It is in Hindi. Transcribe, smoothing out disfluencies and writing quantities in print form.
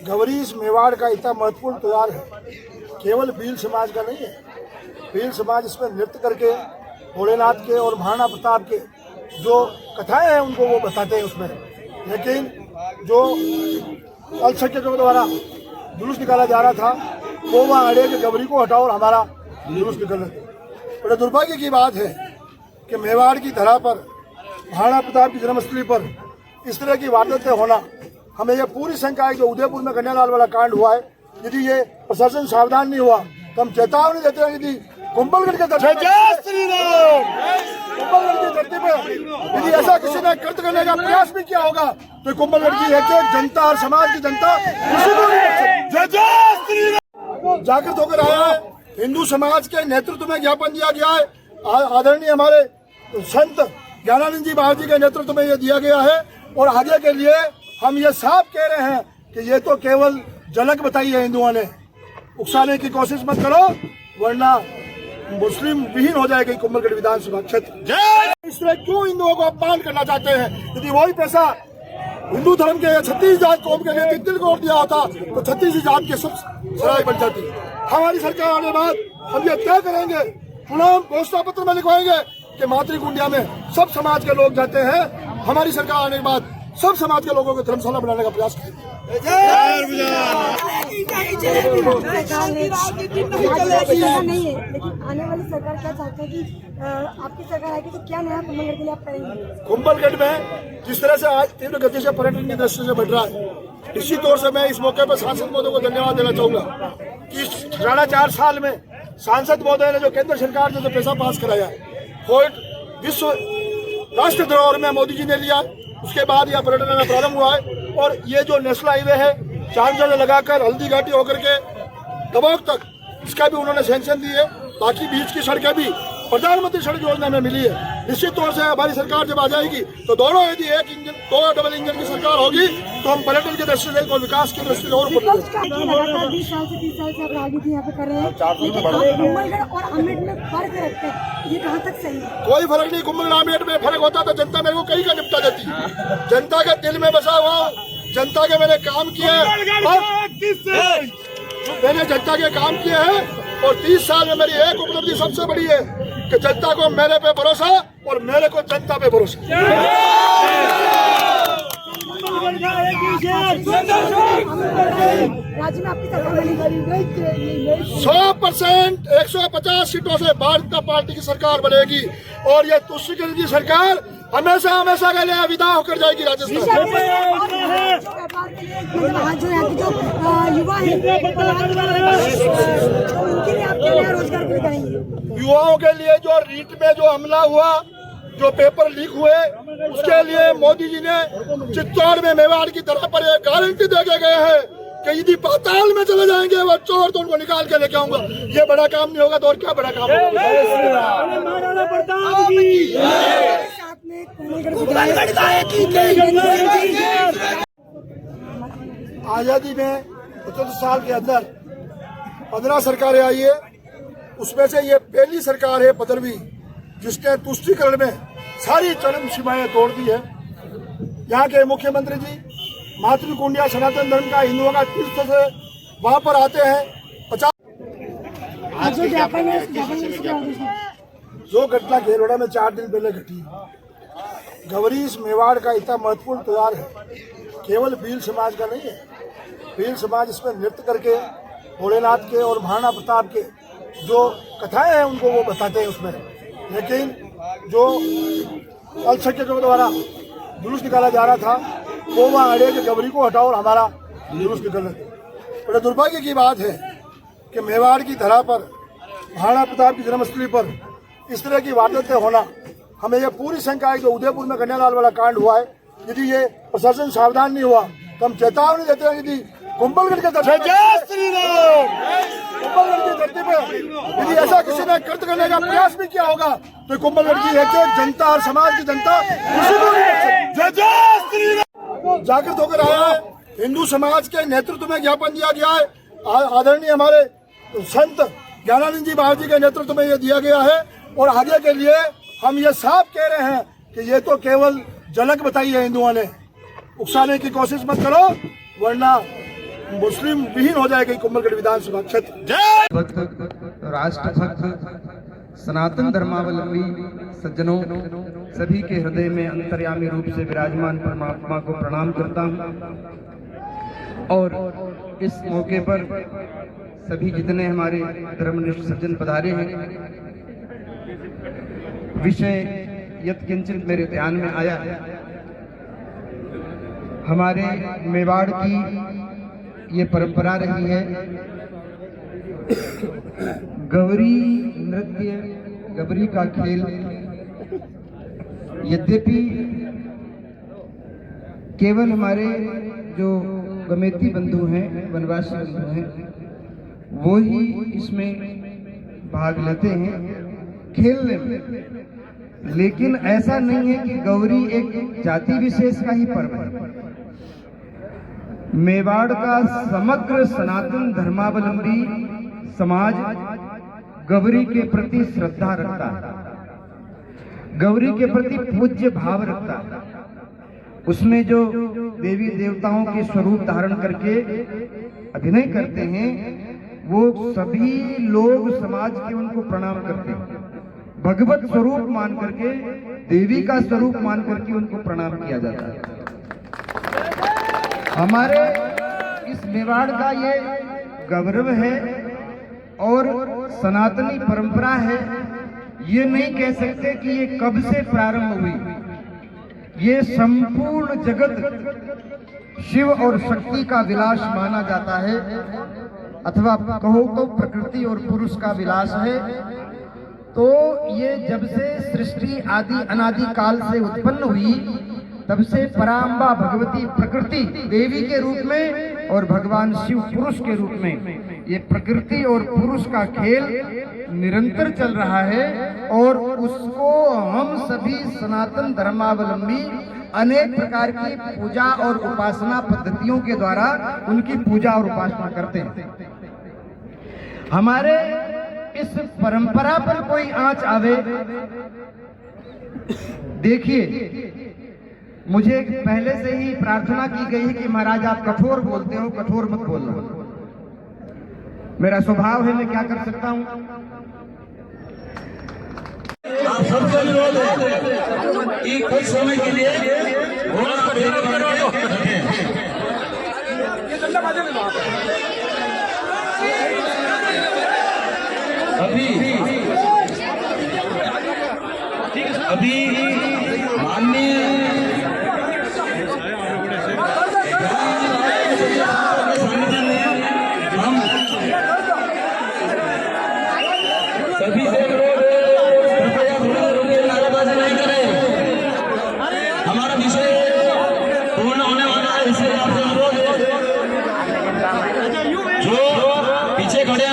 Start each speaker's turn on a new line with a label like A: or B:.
A: गवरी मेवाड़ का इतना महत्वपूर्ण त्यौहार है, केवल भील समाज का नहीं है। भील समाज इसमें नृत्य करके भोलेनाथ के और महाराणा प्रताप के जो कथाएं हैं उनको वो बताते हैं उसमें। लेकिन जो अल्पसंख्यकों द्वारा जुलूस निकाला जा रहा था वो वहाँ अड़े के गवरी को हटाओ और हमारा जुलूस निकल रहे थे। बड़े दुर्भाग्य की बात है कि मेवाड़ की धरा पर महाराणा प्रताप की जन्मस्थली पर इस तरह की वारदातें होना, हमें यह पूरी शंका है जो उदयपुर में कन्यालाल वाला कांड हुआ है, यदि ये प्रशासन सावधान नहीं हुआ तो हम चेतावनी देते हैं यदि कुंभलगढ़ के धरती पे यदि ऐसा किसी ने कृत्य करने का प्रयास भी किया होगा तो कुंभलगढ़ की एक जनता और समाज की जनता जागृत होकर आया है। हिंदू समाज के नेतृत्व में ज्ञापन दिया गया है, आदरणीय हमारे संत ज्ञानानंद जी महाराज जी के नेतृत्व में ये दिया गया है। और आगे के लिए हम ये साफ कह रहे हैं कि ये तो केवल झलक बताई है, हिंदुओं ने उकसाने की कोशिश मत करो वरना मुस्लिम विहीन हो जाएगी कुंभलगढ़ विधानसभा क्षेत्र। इसलिए क्यों हिंदुओं को अपमान करना चाहते हैं? यदि वही पैसा हिंदू धर्म के 36 जात कौम के लिए दिल को दिया होता तो 36 जात के सब सराय बन जाती। हमारी सरकार आने बाद हम ये तय करेंगे, पुनः घोषणा पत्र में लिखवाएंगे कि मातृकुंडिया में सब समाज के लोग जाते हैं। हमारी सरकार आने के बाद सब समाज के लोगों को धर्मशाला बनाने का प्रयास करेंगे।
B: नहीं है, लेकिन आने वाली सरकार क्या चाहते हैं कि आपकी सरकार आएगी तो क्या नया कुंभलगढ़ के लिए आप करेंगे?
A: कुंभलगढ़ में जिस तरह से आज तीव्र गति से पर्यटन की दृष्टि से बढ़ रहा है, निश्चित तौर से मैं इस मौके पर सांसद महोदय को धन्यवाद देना चाहूंगा कि 4.5 साल में सांसद महोदय ने जो केंद्र सरकार ने जो पैसा पास कराया फोर्ट विश्व राष्ट्र धरोहर में मोदी जी ने लिया, उसके बाद यह पर्यटन का प्रारंभ हुआ है। और ये जो नेशनल हाईवे है चांदर लगाकर हल्दी घाटी होकर के दबोक तक, इसका भी उन्होंने सैंक्शन दी है। बाकी बीच की सड़कें भी प्रधानमंत्री सड़क योजना में मिली है। निश्चित तौर से हमारी सरकार जब आ जाएगी तो दोनों यदि एक इंजन 2 डबल इंजन की सरकार होगी तो हम पर्यटन की दृष्टि से और विकास की दृष्टि से और
B: 20 साल से 30 साल से आप राजनीति यहाँ पे कर रहे हैं, लेकिन आप कुंभलगढ़ और अमेठ में फर्क रखते हैं, ये कहाँ तक सही है?
A: कोई फर्क नहीं। कुंभलगढ़ अमेठ में फर्क होता तो जनता मेरे को कहीं का निपटा देती। जनता के दिल में बसा हुआ, जनता के मैंने काम किए, मैंने जनता के काम किए हैं। और 30 साल में मेरी एक उपलब्धि सबसे बड़ी है कि जनता को मेरे पे भरोसा और मेरे को जनता पे भरोसा।
B: राज्य में आपकी सरकार बनेगी
A: 100%, 150 सीटों से भारतीय जनता पार्टी की सरकार बनेगी और ये तुष्टिकरण की सरकार हमेशा हमेशा के लिए विदा होकर जाएगी राजस्थान।
B: जो यहाँ की जो युवा है उनके लिए आप क्या नया रोजगार करेंगे?
A: युवाओं के लिए जो रीट में जो हमला हुआ, जो पेपर लीक हुए, उसके लिए मोदी जी ने चित्तौड़ में मेवाड़ की तरह पर एक गारंटी दे के गए हैं कि यदि पाताल में चले जाएंगे वो चोर तो उनको निकाल के लेके आऊंगा। ये बड़ा काम नहीं होगा तो और क्या बड़ा काम होगा? आजादी में 75 साल के अंदर 15 सरकारें आई है, उसमें से ये पहली सरकार है 15वीं जिसने तुष्टिकरण में सारी चरम सीमाएं तोड़ दी है। यहाँ के मुख्यमंत्री जी मातृकुंडिया सनातन धर्म का हिंदुओं का तीर्थ से वहां पर आते हैं। 50 जो घटना घेरोड़ा में 4 दिन पहले घटी, गवरी मेवाड़ का इतना महत्वपूर्ण त्यौहार है, केवल भील समाज का नहीं है। भील समाज इसमें नृत्य करके भोलेनाथ के और महाराणा प्रताप के जो कथाएं हैं उनको वो बताते हैं उसमें। लेकिन जो अल्पसंख्यकों द्वारा जुलूस निकाला जा रहा था वो वहाँ अड़े के गवरी को हटाओ और हमारा जुलूस निकल रहे थे। बड़े दुर्भाग्य की बात है कि मेवाड़ की धरा पर महाराणा प्रताप की जन्मस्थली पर इस तरह की वारदातें होना, हमें यह पूरी शंका है जो उदयपुर में कन्यालाल वाला कांड हुआ है, यदि ये प्रशासन सावधान नहीं हुआ तो हम चेतावनी देते हैं यदि कुंभलगढ़ के धरती पे यदि ऐसा किसी ने कृत्य करने का प्रयास भी किया होगा तो कुंभलगढ़ की एक जनता और समाज की जनता जागृत होकर आया है। हिंदू समाज के नेतृत्व में ज्ञापन दिया गया है, आदरणीय हमारे संत ज्ञानानंद जी महाराज जी के नेतृत्व में ये दिया गया है। और आगे के लिए हम ये साफ कह रहे हैं कि ये तो केवल झलक बताई है, हिंदुओं ने उकसाने की कोशिश मत करो वरना मुस्लिम विहीन हो जाएगी कुंभलगढ़ विधानसभा क्षेत्र।
C: राष्ट्रभक्त सनातन धर्मावलंबी सज्जनों, सभी के हृदय में अंतर्यामी रूप से विराजमान परमात्मा को प्रणाम करता हूँ। और इस मौके पर सभी जितने हमारे धर्मनिष्ठ सज्जन पधारे हैं, विषय यत्किंचित मेरे ध्यान में आया। हमारे मेवाड़ की ये परंपरा रही है, गवरी नृत्य, गवरी का खेल। यद्यपि केवल हमारे जो गमेती बंधु हैं, वनवासी बंधु हैं, वो ही इसमें भाग लेते हैं खेलने में, लेकिन ऐसा नहीं है कि गौरी एक जाति विशेष का ही पर्व है। मेवाड़ का समग्र सनातन धर्मावलंबी समाज गौरी के प्रति श्रद्धा रखता है, गौरी के प्रति पूज्य भाव रखता है। उसमें जो देवी देवताओं के स्वरूप धारण करके अभिनय करते हैं, वो सभी लोग समाज के उनको प्रणाम करते हैं। भगवत स्वरूप मान करके, देवी का स्वरूप मान करके उनको प्रणाम किया जाता है। हमारे इस मेवाड़ का ये गौरव है और सनातनी परंपरा है। ये नहीं कह सकते कि ये कब से प्रारंभ हुई। ये संपूर्ण जगत शिव और शक्ति का विलास माना जाता है, अथवा कहो तो प्रकृति और पुरुष का विलास है। तो ये जब से सृष्टि आदि अनादि काल से उत्पन्न हुई, तब से पराम्बा भगवती प्रकृति देवी के रूप में और भगवान शिव पुरुष के रूप में ये प्रकृति और पुरुष का खेल निरंतर चल रहा है। और उसको हम सभी सनातन धर्मावलंबी अनेक प्रकार की पूजा और उपासना पद्धतियों के द्वारा उनकी पूजा और उपासना करते हैं। हमारे इस परंपरा पर कोई आंच आवे, देखिए, मुझे पहले से ही प्रार्थना की गई है कि महाराज आप कठोर बोलते हो, कठोर मत बोलना। मेरा स्वभाव है, मैं क्या कर सकता हूं।
D: आप सबसे अनुरोध है कि कुछ समय के लिए घोड़ा को ढेर करके अभी माननीय हम सभी से अनुरोध नाराबाजी नहीं करें। हमारा विषय पूर्ण होने वाला है, इसलिए आपसे अनुरोध है। जो पीछे खड़े